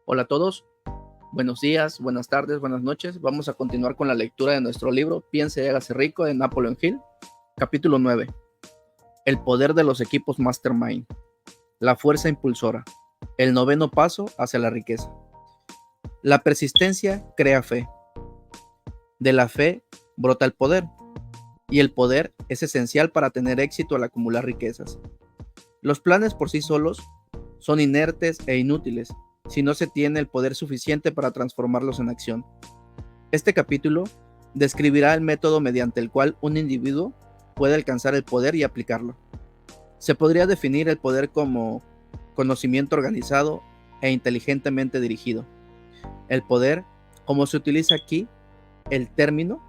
Hola a todos, buenos días, buenas tardes, buenas noches. Vamos a continuar con la lectura de nuestro libro Piense y hágase rico de Napoleon Hill, capítulo 9. El poder de los equipos Mastermind, la fuerza impulsora, el noveno paso hacia la riqueza. La persistencia crea fe. De la fe brota el poder, y el poder es esencial para tener éxito al acumular riquezas. Los planes por sí solos son inertes e inútiles si no se tiene el poder suficiente para transformarlos en acción. Este capítulo describirá el método mediante el cual un individuo puede alcanzar el poder y aplicarlo. Se podría definir el poder como conocimiento organizado e inteligentemente dirigido. El poder, como se utiliza aquí, el término,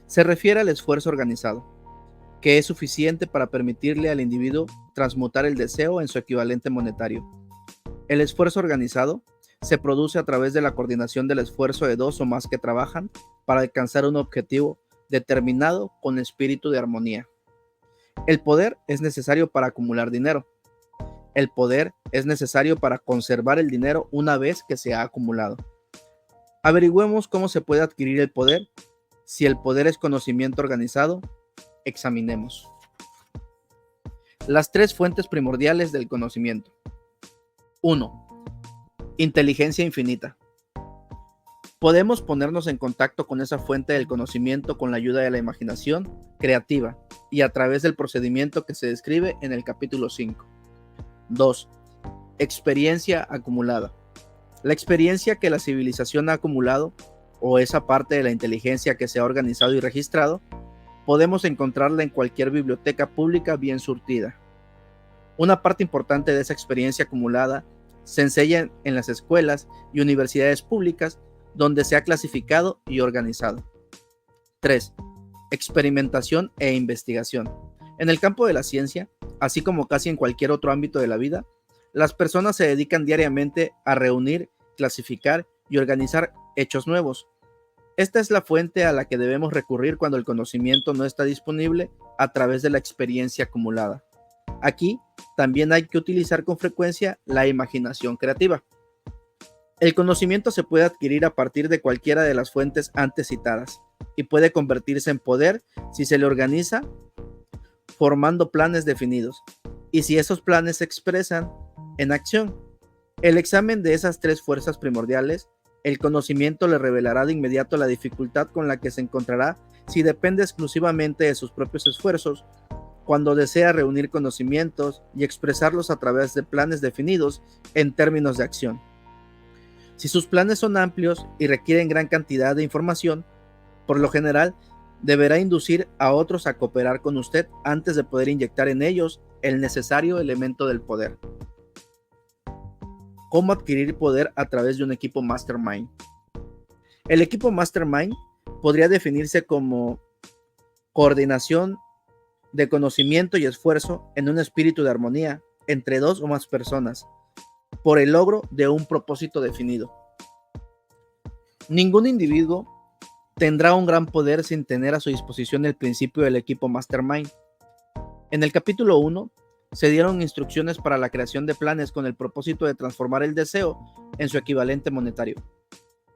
se refiere al esfuerzo organizado, que es suficiente para permitirle al individuo transmutar el deseo en su equivalente monetario. El esfuerzo organizado se produce a través de la coordinación del esfuerzo de dos o más que trabajan para alcanzar un objetivo determinado con espíritu de armonía. El poder es necesario para acumular dinero. El poder es necesario para conservar el dinero una vez que se ha acumulado. Averigüemos cómo se puede adquirir el poder. Si el poder es conocimiento organizado, examinemos las tres fuentes primordiales del conocimiento. 1. Inteligencia infinita. Podemos ponernos en contacto con esa fuente del conocimiento con la ayuda de la imaginación creativa y a través del procedimiento que se describe en el capítulo 5. 2. Experiencia acumulada. La experiencia que la civilización ha acumulado, o esa parte de la inteligencia que se ha organizado y registrado, podemos encontrarla en cualquier biblioteca pública bien surtida. Una parte importante de esa experiencia acumulada se enseña en las escuelas y universidades públicas donde se ha clasificado y organizado. 3. Experimentación e investigación. En el campo de la ciencia, así como casi en cualquier otro ámbito de la vida, las personas se dedican diariamente a reunir, clasificar y organizar hechos nuevos. Esta es la fuente a la que debemos recurrir cuando el conocimiento no está disponible a través de la experiencia acumulada. Aquí también hay que utilizar con frecuencia la imaginación creativa. El conocimiento se puede adquirir a partir de cualquiera de las fuentes antes citadas y puede convertirse en poder si se le organiza formando planes definidos y si esos planes se expresan en acción. El examen de esas tres fuerzas primordiales, el conocimiento le revelará de inmediato la dificultad con la que se encontrará si depende exclusivamente de sus propios esfuerzos cuando desea reunir conocimientos y expresarlos a través de planes definidos en términos de acción. Si sus planes son amplios y requieren gran cantidad de información, por lo general, deberá inducir a otros a cooperar con usted antes de poder inyectar en ellos el necesario elemento del poder. ¿Cómo adquirir poder a través de un equipo Mastermind? El equipo Mastermind podría definirse como coordinación de conocimiento y esfuerzo en un espíritu de armonía entre dos o más personas por el logro de un propósito definido. Ningún individuo tendrá un gran poder sin tener a su disposición el principio del equipo Mastermind. En el capítulo 1 se dieron instrucciones para la creación de planes con el propósito de transformar el deseo en su equivalente monetario.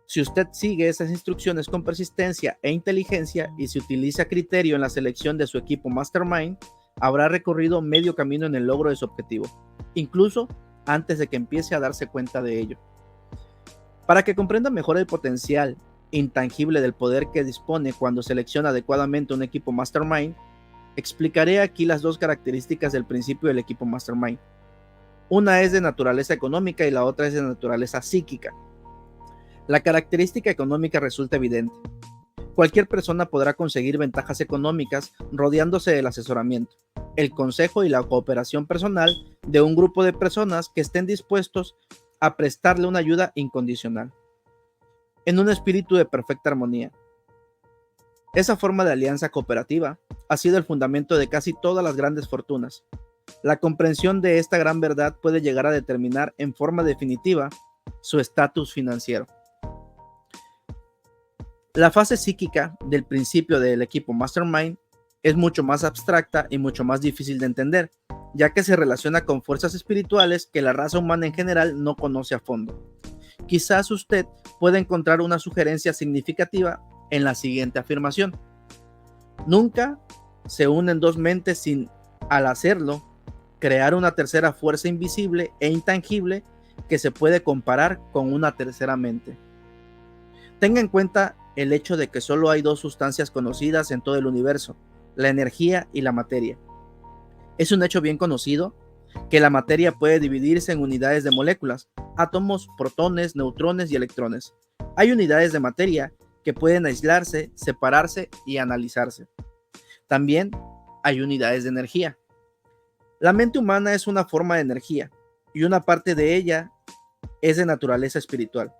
Si usted sigue esas instrucciones con persistencia e inteligencia y si utiliza criterio en la selección de su equipo Mastermind, habrá recorrido medio camino en el logro de su objetivo, incluso antes de que empiece a darse cuenta de ello. Para que comprenda mejor el potencial intangible del poder que dispone cuando selecciona adecuadamente un equipo Mastermind, explicaré aquí las dos características del principio del equipo Mastermind. Una es de naturaleza económica y la otra es de naturaleza psíquica. La característica económica resulta evidente. Cualquier persona podrá conseguir ventajas económicas rodeándose del asesoramiento, el consejo y la cooperación personal de un grupo de personas que estén dispuestos a prestarle una ayuda incondicional, en un espíritu de perfecta armonía. Esa forma de alianza cooperativa ha sido el fundamento de casi todas las grandes fortunas. La comprensión de esta gran verdad puede llegar a determinar en forma definitiva su estatus financiero. La fase psíquica del principio del equipo Mastermind es mucho más abstracta y mucho más difícil de entender, ya que se relaciona con fuerzas espirituales que la raza humana en general no conoce a fondo. Quizás usted pueda encontrar una sugerencia significativa en la siguiente afirmación. Nunca se unen dos mentes sin, al hacerlo, crear una tercera fuerza invisible e intangible que se puede comparar con una tercera mente. Tenga en cuenta el hecho de que solo hay dos sustancias conocidas en todo el universo, la energía y la materia. Es un hecho bien conocido que la materia puede dividirse en unidades de moléculas, átomos, protones, neutrones y electrones. Hay unidades de materia que pueden aislarse, separarse y analizarse. También hay unidades de energía. La mente humana es una forma de energía y una parte de ella es de naturaleza espiritual.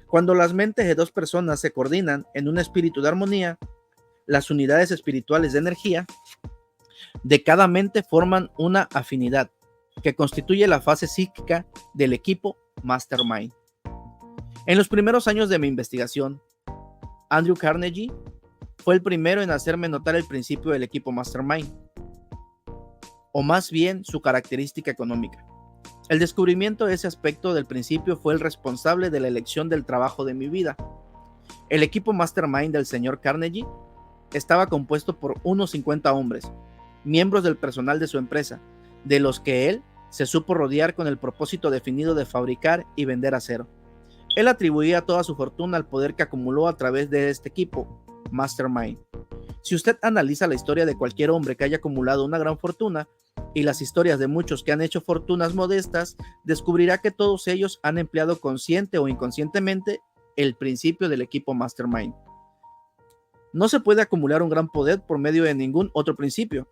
Cuando las mentes de dos personas se coordinan en un espíritu de armonía, las unidades espirituales de energía de cada mente forman una afinidad que constituye la fase psíquica del equipo Mastermind. En los primeros años de mi investigación, Andrew Carnegie fue el primero en hacerme notar el principio del equipo Mastermind, o más bien su característica económica. El descubrimiento de ese aspecto del principio fue el responsable de la elección del trabajo de mi vida. El equipo Mastermind del señor Carnegie estaba compuesto por unos 50 hombres, miembros del personal de su empresa, de los que él se supo rodear con el propósito definido de fabricar y vender acero. Él atribuía toda su fortuna al poder que acumuló a través de este equipo Mastermind. Si usted analiza la historia de cualquier hombre que haya acumulado una gran fortuna y las historias de muchos que han hecho fortunas modestas, descubrirá que todos ellos han empleado consciente o inconscientemente el principio del equipo Mastermind. No se puede acumular un gran poder por medio de ningún otro principio.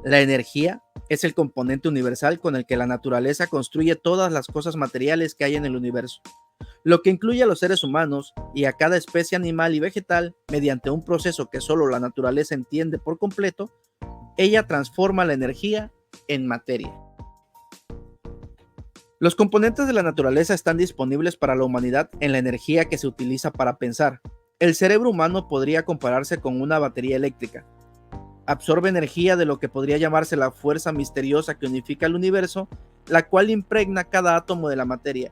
La energía es el componente universal con el que la naturaleza construye todas las cosas materiales que hay en el universo, lo que incluye a los seres humanos y a cada especie animal y vegetal mediante un proceso que solo la naturaleza entiende por completo. Ella transforma la energía en materia. Los componentes de la naturaleza están disponibles para la humanidad en la energía que se utiliza para pensar. El cerebro humano podría compararse con una batería eléctrica. Absorbe energía de lo que podría llamarse la fuerza misteriosa que unifica el universo, la cual impregna cada átomo de la materia,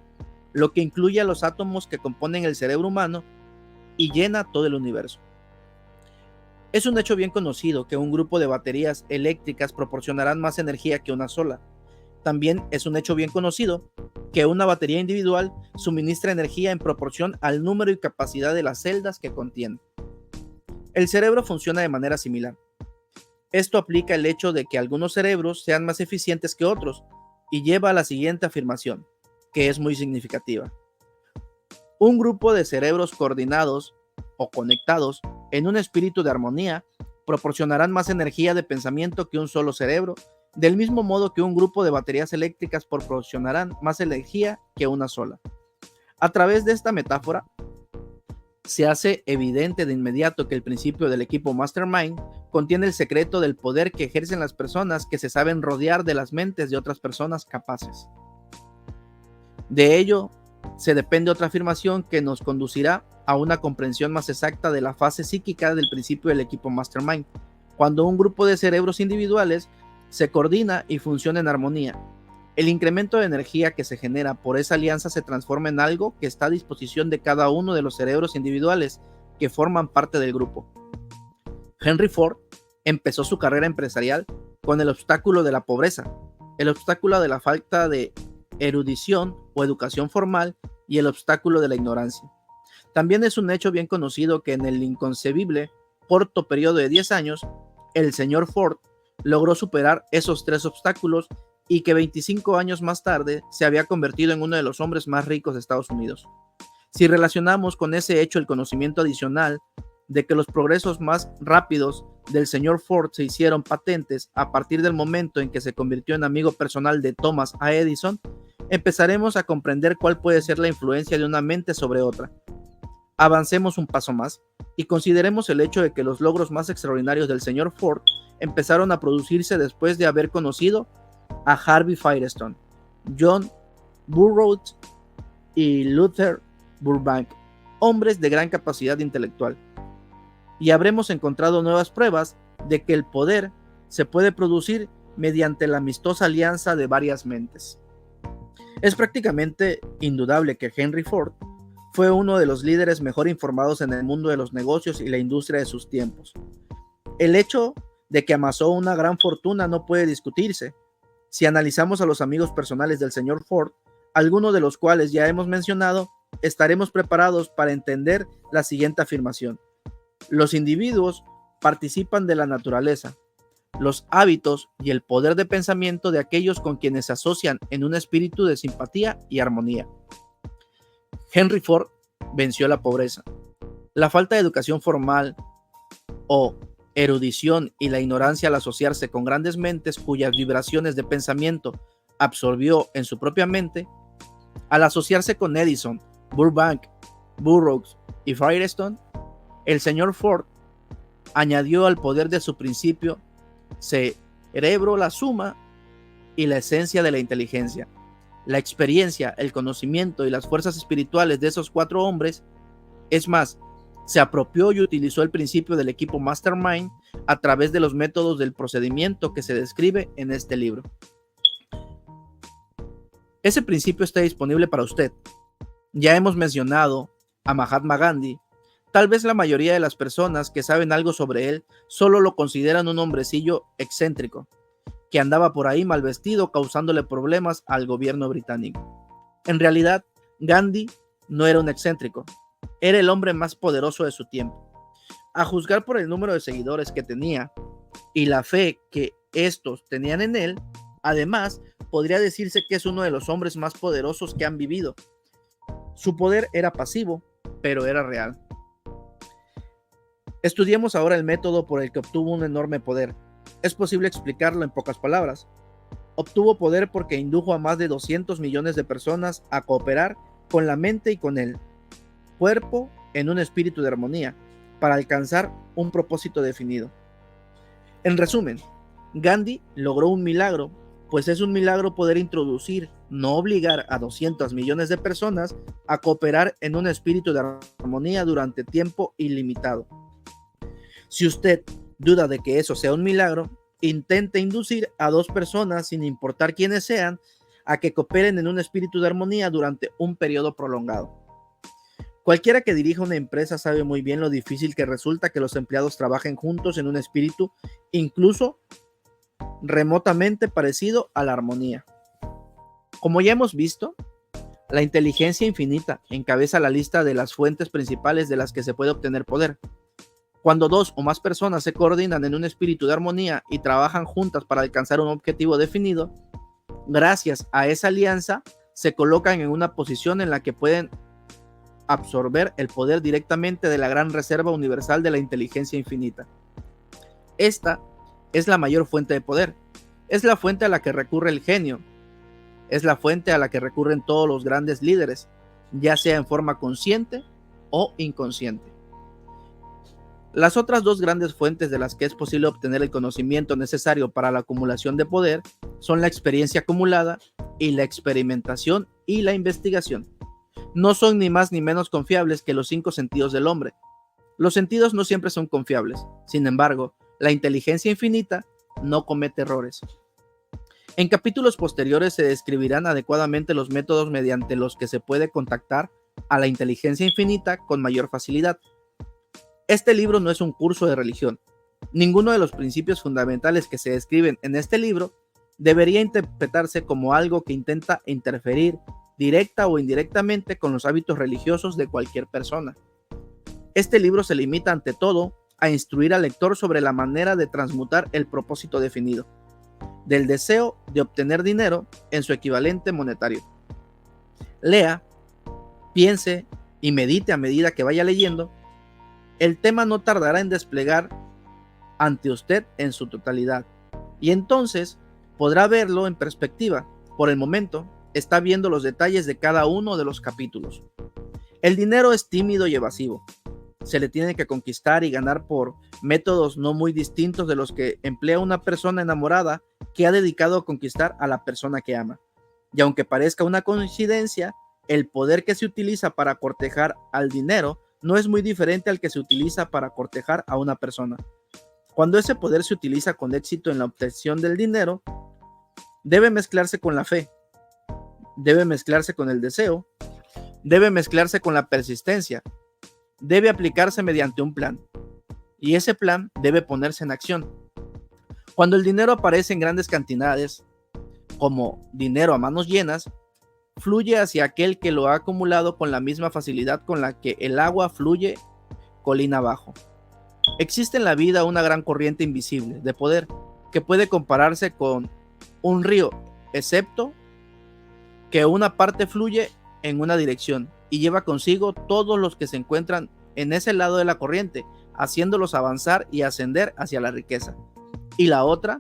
lo que incluye a los átomos que componen el cerebro humano y llena todo el universo. Es un hecho bien conocido que un grupo de baterías eléctricas proporcionarán más energía que una sola. También es un hecho bien conocido que una batería individual suministra energía en proporción al número y capacidad de las celdas que contiene. El cerebro funciona de manera similar. Esto aplica el hecho de que algunos cerebros sean más eficientes que otros y lleva a la siguiente afirmación, que es muy significativa. Un grupo de cerebros coordinados o conectados en un espíritu de armonía proporcionarán más energía de pensamiento que un solo cerebro, del mismo modo que un grupo de baterías eléctricas proporcionarán más energía que una sola. A través de esta metáfora, se hace evidente de inmediato que el principio del equipo Mastermind contiene el secreto del poder que ejercen las personas que se saben rodear de las mentes de otras personas capaces. De ello se depende otra afirmación que nos conducirá a una comprensión más exacta de la fase psíquica del principio del equipo Mastermind, cuando un grupo de cerebros individuales se coordina y funciona en armonía. El incremento de energía que se genera por esa alianza se transforma en algo que está a disposición de cada uno de los cerebros individuales que forman parte del grupo. Henry Ford empezó su carrera empresarial con el obstáculo de la pobreza, el obstáculo de la falta de erudición o educación formal y el obstáculo de la ignorancia. También es un hecho bien conocido que en el inconcebible corto periodo de 10 años, el señor Ford logró superar esos tres obstáculos y que 25 años más tarde se había convertido en uno de los hombres más ricos de Estados Unidos. Si relacionamos con ese hecho el conocimiento adicional de que los progresos más rápidos del señor Ford se hicieron patentes a partir del momento en que se convirtió en amigo personal de Thomas A. Edison, empezaremos a comprender cuál puede ser la influencia de una mente sobre otra. Avancemos un paso más y consideremos el hecho de que los logros más extraordinarios del señor Ford empezaron a producirse después de haber conocido a Harvey Firestone, John Burroughs y Luther Burbank, hombres de gran capacidad intelectual. Y habremos encontrado nuevas pruebas de que el poder se puede producir mediante la amistosa alianza de varias mentes. Es prácticamente indudable que Henry Ford fue uno de los líderes mejor informados en el mundo de los negocios y la industria de sus tiempos. El hecho de que amasó una gran fortuna no puede discutirse. Si analizamos a los amigos personales del señor Ford, algunos de los cuales ya hemos mencionado, estaremos preparados para entender la siguiente afirmación. Los individuos participan de la naturaleza, los hábitos y el poder de pensamiento de aquellos con quienes se asocian en un espíritu de simpatía y armonía. Henry Ford venció la pobreza, la falta de educación formal o erudición y la ignorancia al asociarse con grandes mentes cuyas vibraciones de pensamiento absorbió en su propia mente. Al asociarse con Edison, Burbank, Burroughs y Firestone, el señor Ford añadió al poder de su principio cerebro la suma y la esencia de la inteligencia, la experiencia, el conocimiento y las fuerzas espirituales de esos 4 hombres. Es más, se apropió y utilizó el principio del equipo Mastermind a través de los métodos del procedimiento que se describe en este libro. Ese principio está disponible para usted. Ya hemos mencionado a Mahatma Gandhi. Tal vez la mayoría de las personas que saben algo sobre él solo lo consideran un hombrecillo excéntrico, que andaba por ahí mal vestido causándole problemas al gobierno británico. En realidad, Gandhi no era un excéntrico, era el hombre más poderoso de su tiempo. A juzgar por el número de seguidores que tenía y la fe que estos tenían en él, además, podría decirse que es uno de los hombres más poderosos que han vivido. Su poder era pasivo, pero era real. Estudiemos ahora el método por el que obtuvo un enorme poder. Es posible explicarlo en pocas palabras. Obtuvo poder porque indujo a más de 200 millones de personas a cooperar con la mente y con el cuerpo en un espíritu de armonía, para alcanzar un propósito definido. En resumen, Gandhi logró un milagro, pues es un milagro poder introducir, no obligar a 200 millones de personas a cooperar en un espíritu de armonía durante tiempo ilimitado. Si usted duda de que eso sea un milagro, intente inducir a 2 personas, sin importar quiénes sean, a que cooperen en un espíritu de armonía durante un periodo prolongado. Cualquiera que dirija una empresa sabe muy bien lo difícil que resulta que los empleados trabajen juntos en un espíritu, incluso remotamente parecido a la armonía. Como ya hemos visto, la inteligencia infinita encabeza la lista de las fuentes principales de las que se puede obtener poder. Cuando 2 o más personas se coordinan en un espíritu de armonía y trabajan juntas para alcanzar un objetivo definido, gracias a esa alianza se colocan en una posición en la que pueden absorber el poder directamente de la gran reserva universal de la inteligencia infinita. Esta es la mayor fuente de poder. Es la fuente a la que recurre el genio. Es la fuente a la que recurren todos los grandes líderes, ya sea en forma consciente o inconsciente. Las otras 2 grandes fuentes de las que es posible obtener el conocimiento necesario para la acumulación de poder son la experiencia acumulada y la experimentación y la investigación. No son ni más ni menos confiables que los 5 sentidos del hombre. Los sentidos no siempre son confiables. Sin embargo, la inteligencia infinita no comete errores. En capítulos posteriores se describirán adecuadamente los métodos mediante los que se puede contactar a la inteligencia infinita con mayor facilidad. Este libro no es un curso de religión. Ninguno de los principios fundamentales que se describen en este libro debería interpretarse como algo que intenta interferir directa o indirectamente con los hábitos religiosos de cualquier persona. Este libro se limita ante todo a instruir al lector sobre la manera de transmutar el propósito definido, del deseo de obtener dinero en su equivalente monetario. Lea, piense y medite a medida que vaya leyendo. El tema no tardará en desplegar ante usted en su totalidad, y entonces podrá verlo en perspectiva. Por el momento, está viendo los detalles de cada uno de los capítulos. El dinero es tímido y evasivo. Se le tiene que conquistar y ganar por métodos no muy distintos de los que emplea una persona enamorada que ha dedicado a conquistar a la persona que ama. Y aunque parezca una coincidencia, el poder que se utiliza para cortejar al dinero no es muy diferente al que se utiliza para cortejar a una persona. Cuando ese poder se utiliza con éxito en la obtención del dinero, debe mezclarse con la fe. debe mezclarse con el deseo, debe mezclarse con la persistencia, debe aplicarse mediante un plan, y ese plan debe ponerse en acción. Cuando el dinero aparece en grandes cantidades, como dinero a manos llenas, fluye hacia aquel que lo ha acumulado con la misma facilidad con la que el agua fluye colina abajo. Existe en la vida una gran corriente invisible de poder que puede compararse con un río, excepto que una parte fluye en una dirección y lleva consigo todos los que se encuentran en ese lado de la corriente, haciéndolos avanzar y ascender hacia la riqueza. Y la otra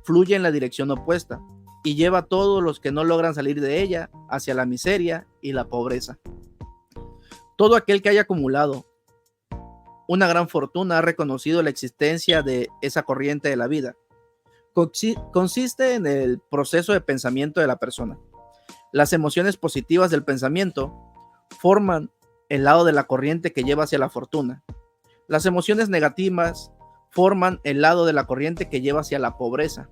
fluye en la dirección opuesta y lleva a todos los que no logran salir de ella hacia la miseria y la pobreza. Todo aquel que haya acumulado una gran fortuna ha reconocido la existencia de esa corriente de la vida. Consiste en el proceso de pensamiento de la persona. Las emociones positivas del pensamiento forman el lado de la corriente que lleva hacia la fortuna. Las emociones negativas forman el lado de la corriente que lleva hacia la pobreza.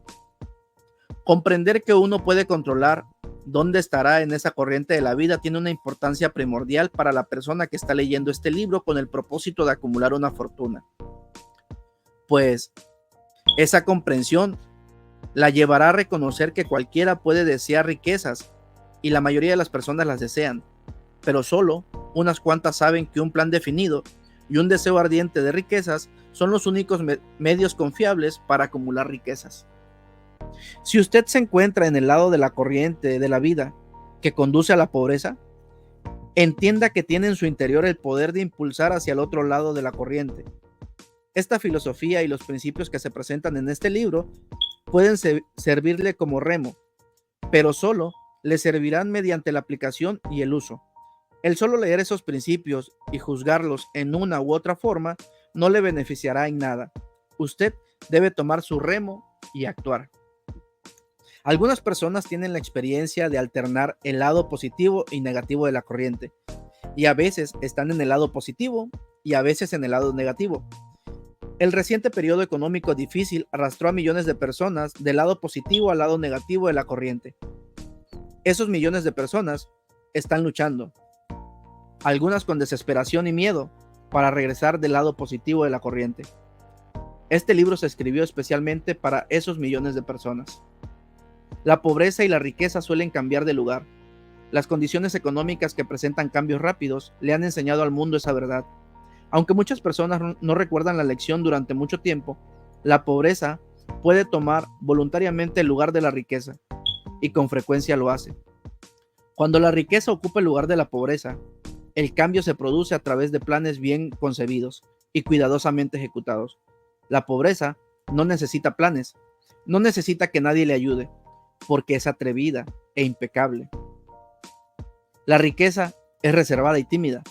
Comprender que uno puede controlar dónde estará en esa corriente de la vida tiene una importancia primordial para la persona que está leyendo este libro con el propósito de acumular una fortuna. Pues esa comprensión la llevará a reconocer que cualquiera puede desear riquezas y la mayoría de las personas las desean, pero solo unas cuantas saben que un plan definido y un deseo ardiente de riquezas son los únicos medios confiables para acumular riquezas. Si usted se encuentra en el lado de la corriente de la vida que conduce a la pobreza, entienda que tiene en su interior el poder de impulsar hacia el otro lado de la corriente. Esta filosofía y los principios que se presentan en este libro pueden servirle como remo, pero solo le servirán mediante la aplicación y el uso. El solo leer esos principios y juzgarlos en una u otra forma no le beneficiará en nada. Usted debe tomar su remo y actuar. Algunas personas tienen la experiencia de alternar el lado positivo y negativo de la corriente, y a veces están en el lado positivo y a veces en el lado negativo. El reciente periodo económico difícil arrastró a millones de personas del lado positivo al lado negativo de la corriente. Esos millones de personas están luchando, algunas con desesperación y miedo, para regresar del lado positivo de la corriente. Este libro se escribió especialmente para esos millones de personas. La pobreza y la riqueza suelen cambiar de lugar. Las condiciones económicas que presentan cambios rápidos le han enseñado al mundo esa verdad. Aunque muchas personas no recuerdan la lección durante mucho tiempo, la pobreza puede tomar voluntariamente el lugar de la riqueza, y con frecuencia lo hace. Cuando la riqueza ocupa el lugar de la pobreza, el cambio se produce a través de planes bien concebidos y cuidadosamente ejecutados. La pobreza no necesita planes, no necesita que nadie le ayude, porque es atrevida e impecable. La riqueza es reservada y tímida.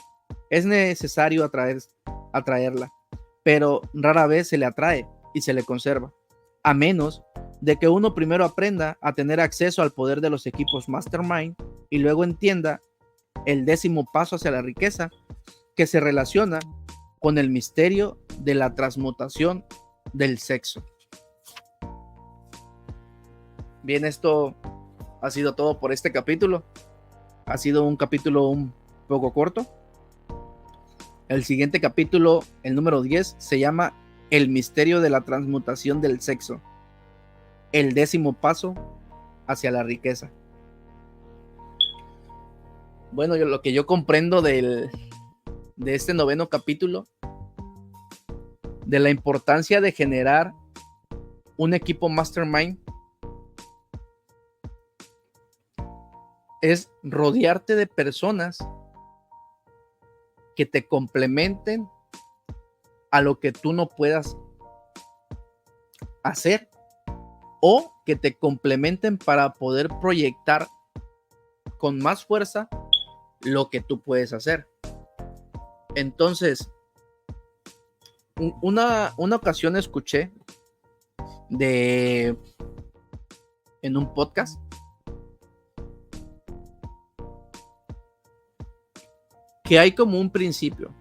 Es necesario atraerla, pero rara vez se le atrae y se le conserva, a menos de que uno primero aprenda a tener acceso al poder de los equipos Mastermind y luego entienda el 10º paso hacia la riqueza, que se relaciona con el misterio de la transmutación del sexo. Bien, esto ha sido todo por este capítulo. Ha sido un capítulo un poco corto. El siguiente capítulo, el número 10, se llama El misterio de la transmutación del sexo. El 10º paso hacia la riqueza. Bueno, lo que yo comprendo de este 9º capítulo, de la importancia de generar un equipo Mastermind, es rodearte de personas que te complementen a lo que tú no puedas hacer, o que te complementen para poder proyectar con más fuerza lo que tú puedes hacer. Entonces, una ocasión escuché en un podcast que hay como un principio,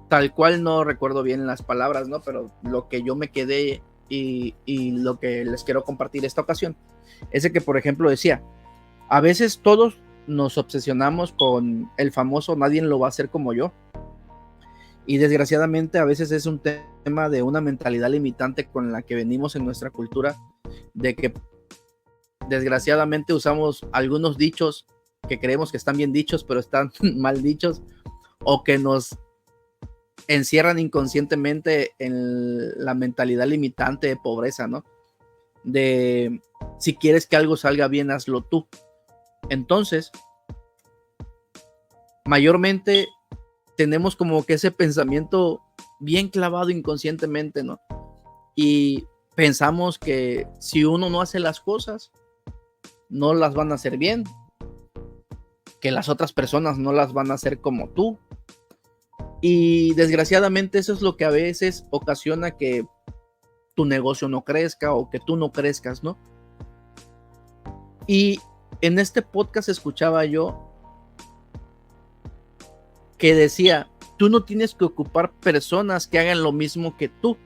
tal cual no recuerdo bien las palabras, ¿no? Pero lo que yo me quedé y lo que les quiero compartir esta ocasión es de que, por ejemplo, decía, A veces todos nos obsesionamos con el famoso nadie lo va a hacer como yo. Y desgraciadamente a veces es un tema de una mentalidad limitante con la que venimos en nuestra cultura, de que desgraciadamente usamos algunos dichos que creemos que están bien dichos, pero están mal dichos, o que nos encierran inconscientemente en la mentalidad limitante de pobreza, ¿no? De si quieres que algo salga bien, hazlo tú. Entonces, mayormente tenemos como que ese pensamiento bien clavado inconscientemente, ¿no? Y pensamos que si uno no hace las cosas, no las van a hacer bien, que las otras personas no las van a hacer como tú. Y desgraciadamente eso es lo que a veces ocasiona que tu negocio no crezca o que tú no crezcas, ¿no? Y en este podcast escuchaba yo que decía, tú no tienes que ocupar personas que hagan lo mismo que tú.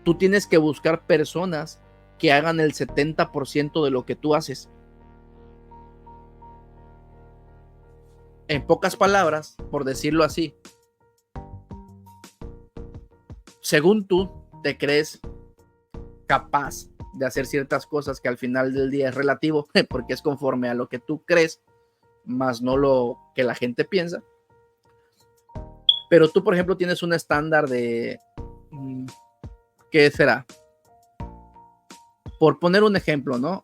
Tú tienes que buscar personas que hagan el 70% de lo que tú haces. En pocas palabras, por decirlo así, según tú te crees capaz de hacer ciertas cosas que al final del día es relativo, porque es conforme a lo que tú crees, más no lo que la gente piensa. Pero tú, por ejemplo, tienes un estándar de, ¿qué será? Por poner un ejemplo, ¿no?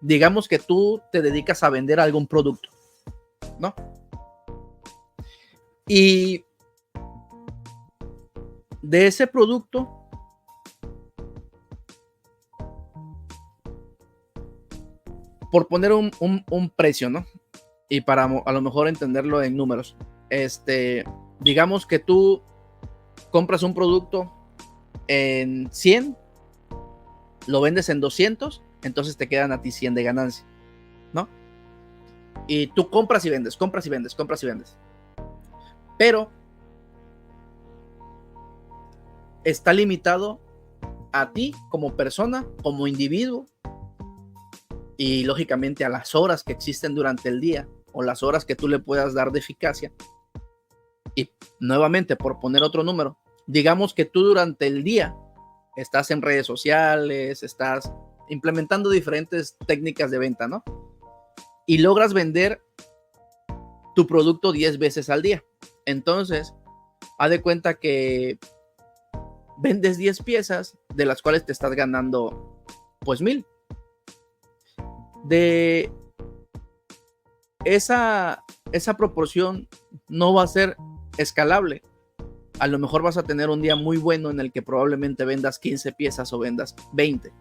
Digamos que tú te dedicas a vender algún producto, ¿no? Y de ese producto, por poner un precio, ¿no? Y para a lo mejor entenderlo en números, digamos que tú compras un producto en 100, lo vendes en 200, entonces te quedan a ti 100 de ganancia, ¿no? Y tú compras y vendes, compras y vendes, compras y vendes. Pero está limitado a ti como persona, como individuo, y lógicamente a las horas que existen durante el día o las horas que tú le puedas dar de eficacia. Y nuevamente, por poner otro número, digamos que tú durante el día estás en redes sociales, estás implementando diferentes técnicas de venta, ¿no? Y logras vender tu producto 10 veces al día. Entonces, haz de cuenta que vendes 10 piezas, de las cuales te estás ganando pues 1000. De esa proporción no va a ser escalable. A lo mejor vas a tener un día muy bueno en el que probablemente vendas 15 piezas o vendas 20,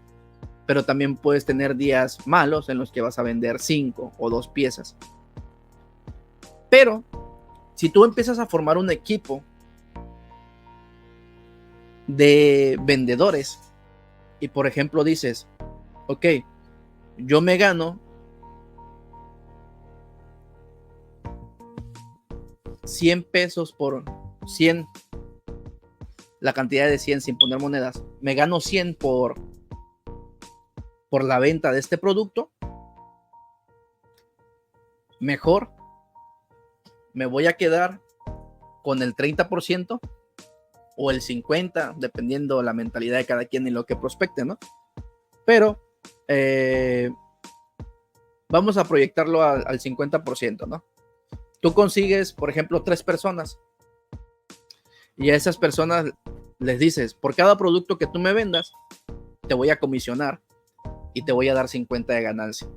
pero también puedes tener días malos en los que vas a vender 5 o 2 piezas. Pero si tú empiezas a formar un equipo de vendedores y por ejemplo dices, ok, yo me gano 100 pesos por 100, la cantidad de 100 sin poner monedas, me gano 100 por la venta de este producto, mejor me voy a quedar con el 30% o el 50%, dependiendo la mentalidad de cada quien y lo que prospecte, ¿no? Pero vamos a proyectarlo al 50%, ¿no? Tú consigues, por ejemplo, 3 personas y a esas personas les dices, por cada producto que tú me vendas, te voy a comisionar y te voy a dar 50 de ganancia.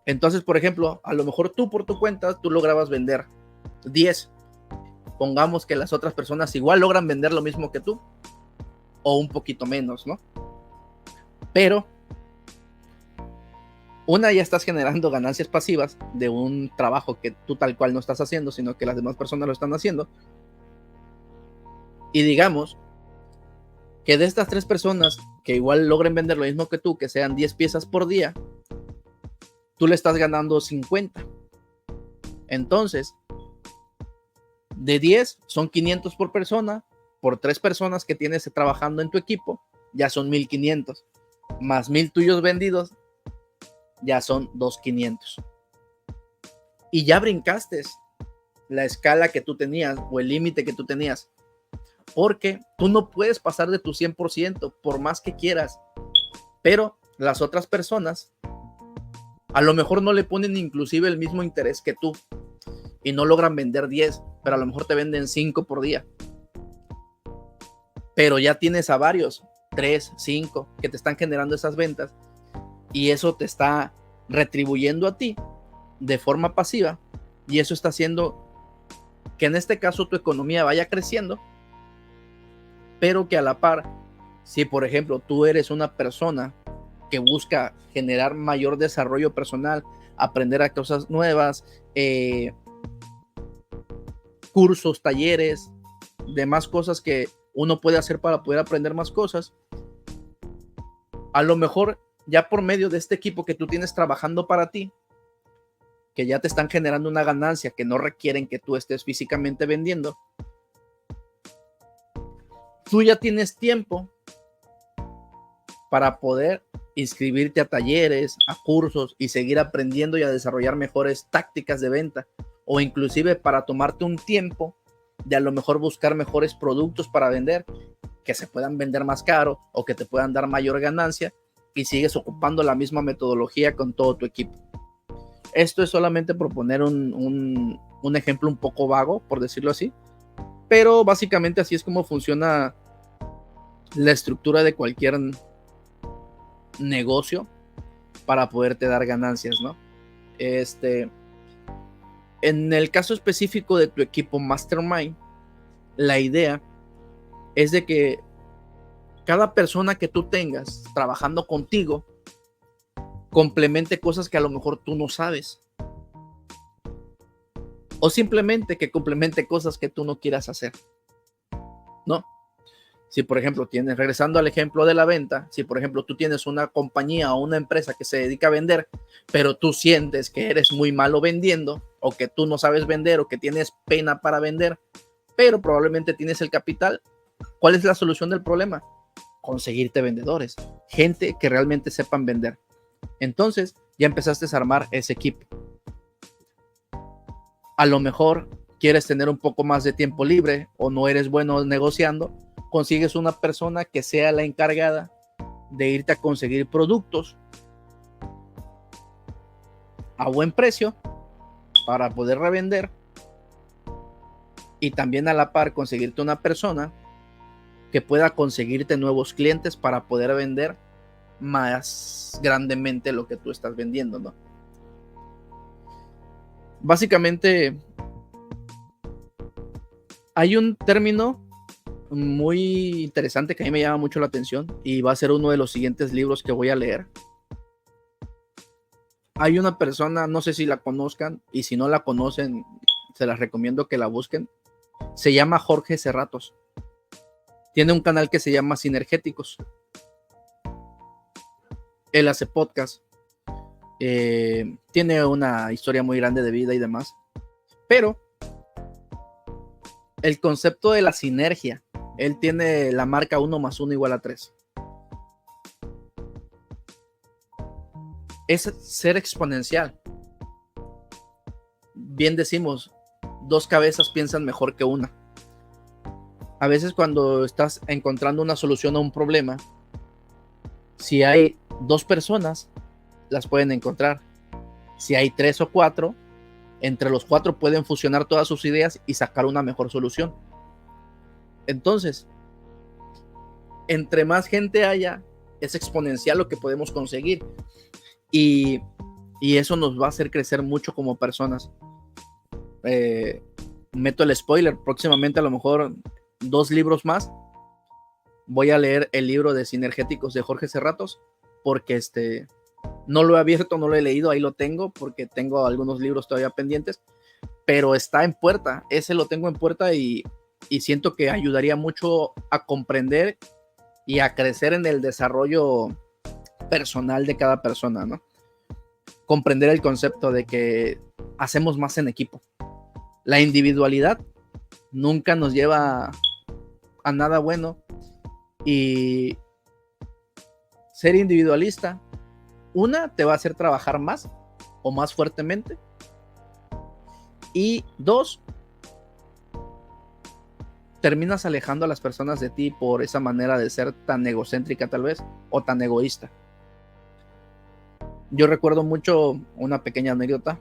Entonces, por ejemplo, a lo mejor tú por tu cuenta, tú lograbas vender 10. Pongamos que las otras personas igual logran vender lo mismo que tú o un poquito menos, ¿no? Pero una, ya estás generando ganancias pasivas de un trabajo que tú tal cual no estás haciendo, sino que las demás personas lo están haciendo. Y digamos que de estas 3 personas que igual logren vender lo mismo que tú, que sean 10 piezas por día, tú le estás ganando 50. Entonces, de 10 son 500 por persona, por 3 personas que tienes trabajando en tu equipo, ya son 1500. más 1000 tuyos vendidos, ya son 2500. Y ya brincaste la escala que tú tenías o el límite que tú tenías, porque tú no puedes pasar de tu 100% por más que quieras, pero las otras personas a lo mejor no le ponen inclusive el mismo interés que tú y no logran vender 10, pero a lo mejor te venden 5 por día. Pero ya tienes a varios, 3, 5, que te están generando esas ventas y eso te está retribuyendo a ti de forma pasiva y eso está haciendo que en este caso tu economía vaya creciendo, pero que a la par, si por ejemplo tú eres una persona que busca generar mayor desarrollo personal, aprender a cosas nuevas, cursos, talleres, demás cosas que uno puede hacer para poder aprender más cosas, a lo mejor ya por medio de este equipo que tú tienes trabajando para ti, que ya te están generando una ganancia que no requieren que tú estés físicamente vendiendo, tú ya tienes tiempo para poder inscribirte a talleres, a cursos y seguir aprendiendo y a desarrollar mejores tácticas de venta, o inclusive para tomarte un tiempo de a lo mejor buscar mejores productos para vender, que se puedan vender más caro o que te puedan dar mayor ganancia y sigues ocupando la misma metodología con todo tu equipo. Esto es solamente por poner un ejemplo un poco vago, por decirlo así, pero básicamente así es como funciona la estructura de cualquier negocio para poderte dar ganancias, ¿no? En el caso específico de tu equipo Mastermind, la idea es de que cada persona que tú tengas trabajando contigo complemente cosas que a lo mejor tú no sabes, o simplemente que complemente cosas que tú no quieras hacer, ¿no? Si por ejemplo regresando al ejemplo de la venta, si por ejemplo tú tienes una compañía o una empresa que se dedica a vender, pero tú sientes que eres muy malo vendiendo, o que tú no sabes vender, o que tienes pena para vender, pero probablemente tienes el capital, ¿cuál es la solución del problema? Conseguirte vendedores, gente que realmente sepan vender. Entonces ya empezaste a armar ese equipo. A lo mejor quieres tener un poco más de tiempo libre o no eres bueno negociando, consigues una persona que sea la encargada de irte a conseguir productos a buen precio para poder revender, y también a la par conseguirte una persona que pueda conseguirte nuevos clientes para poder vender más grandemente lo que tú estás vendiendo, ¿no? Básicamente hay un término muy interesante que a mí me llama mucho la atención y va a ser uno de los siguientes libros que voy a leer. Hay una persona, no sé si la conozcan, y si no la conocen, se las recomiendo que la busquen. Se llama Jorge Serratos. Tiene un canal que se llama Sinergéticos. Él hace podcast. Tiene una historia muy grande de vida y demás. Pero el concepto de la sinergia, él tiene la marca 1 más 1 igual a 3. Es ser exponencial. Bien decimos, 2 cabezas piensan mejor que una. A veces cuando estás encontrando una solución a un problema, si hay 2 personas, las pueden encontrar. Si hay 3 o 4, entre los 4 pueden fusionar todas sus ideas y sacar una mejor solución. Entonces, entre más gente haya, es exponencial lo que podemos conseguir. Y eso nos va a hacer crecer mucho como personas. Meto el spoiler, próximamente a lo mejor 2 libros más. Voy a leer el libro de Sinergéticos de Jorge Serratos, porque no lo he abierto, no lo he leído, ahí lo tengo, porque tengo algunos libros todavía pendientes, pero está en puerta, ese lo tengo en puerta y siento que ayudaría mucho a comprender y a crecer en el desarrollo personal de cada persona, ¿no? Comprender el concepto de que hacemos más en equipo. La individualidad nunca nos lleva a nada bueno, y ser individualista, una, te va a hacer trabajar más o más fuertemente. Y dos, terminas alejando a las personas de ti por esa manera de ser tan egocéntrica tal vez, o tan egoísta. Yo recuerdo mucho una pequeña anécdota.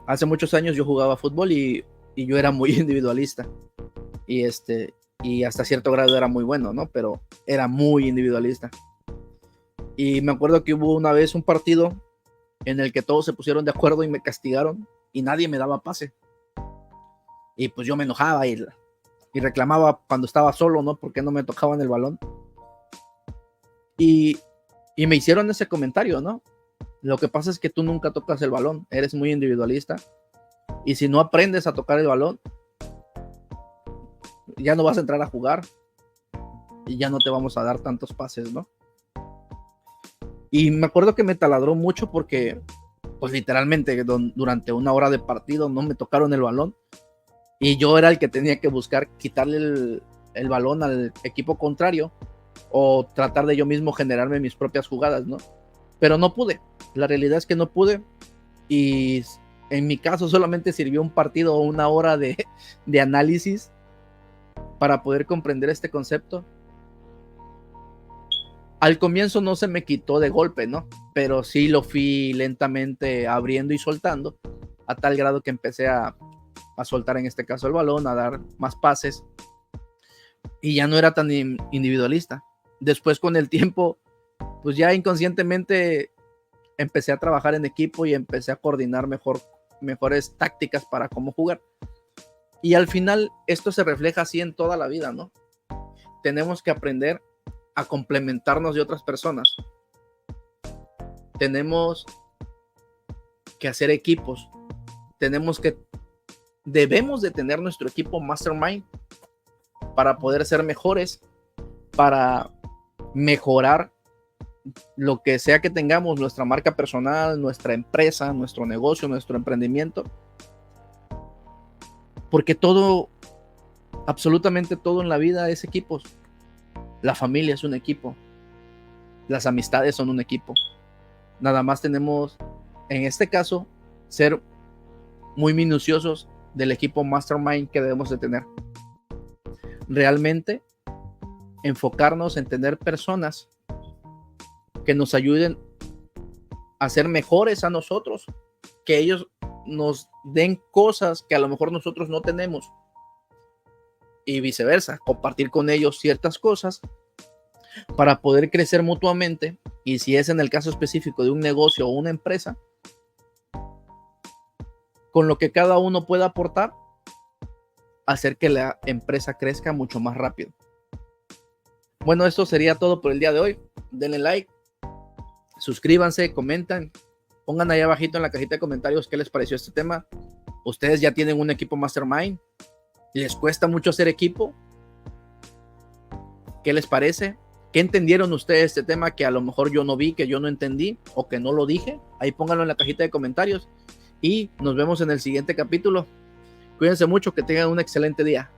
Hace muchos años yo jugaba fútbol y yo era muy individualista. Y hasta cierto grado era muy bueno, ¿no? Pero era muy individualista. Y me acuerdo que hubo una vez un partido en el que todos se pusieron de acuerdo y me castigaron y nadie me daba pase. Y pues yo me enojaba y reclamaba cuando estaba solo, ¿no? Porque no me tocaban el balón. Y me hicieron ese comentario, ¿no? Lo que pasa es que tú nunca tocas el balón, eres muy individualista. Y si no aprendes a tocar el balón, ya no vas a entrar a jugar y ya no te vamos a dar tantos pases, ¿no? Y me acuerdo que me taladró mucho porque, pues literalmente, durante una hora de partido no me tocaron el balón y yo era el que tenía que buscar quitarle el balón al equipo contrario o tratar de yo mismo generarme mis propias jugadas, ¿no? Pero no pude. La realidad es que no pude y en mi caso solamente sirvió un partido o una hora de análisis para poder comprender este concepto. Al comienzo no se me quitó de golpe, ¿no? Pero sí lo fui lentamente abriendo y soltando, a tal grado que empecé a soltar en este caso el balón, a dar más pases, y ya no era tan individualista. Después con el tiempo, pues ya inconscientemente empecé a trabajar en equipo y empecé a coordinar mejores tácticas para cómo jugar. Y al final esto se refleja así en toda la vida, ¿no? Tenemos que aprender a complementarnos de otras personas. Tenemos que hacer equipos. Debemos de tener nuestro equipo mastermind para poder ser mejores, para mejorar lo que sea que tengamos, nuestra marca personal, nuestra empresa, nuestro negocio, nuestro emprendimiento. Porque todo, absolutamente todo en la vida es equipos. La familia es un equipo. Las amistades son un equipo. Nada más tenemos, en este caso, ser muy minuciosos del equipo mastermind que debemos de tener. Realmente enfocarnos en tener personas que nos ayuden a ser mejores a nosotros, que ellos nos den cosas que a lo mejor nosotros no tenemos y viceversa, compartir con ellos ciertas cosas para poder crecer mutuamente. Y si es en el caso específico de un negocio o una empresa, con lo que cada uno pueda aportar, hacer que la empresa crezca mucho más rápido. Bueno, esto sería todo por el día de hoy. Denle like, suscríbanse, comentan, pongan ahí abajito en la cajita de comentarios qué les pareció este tema. Ustedes ya tienen un equipo mastermind, ¿les cuesta mucho hacer equipo? ¿Qué les parece? ¿Qué entendieron ustedes de este tema que a lo mejor yo no vi, que yo no entendí o que no lo dije? Ahí pónganlo en la cajita de comentarios y nos vemos en el siguiente capítulo. Cuídense mucho, que tengan un excelente día.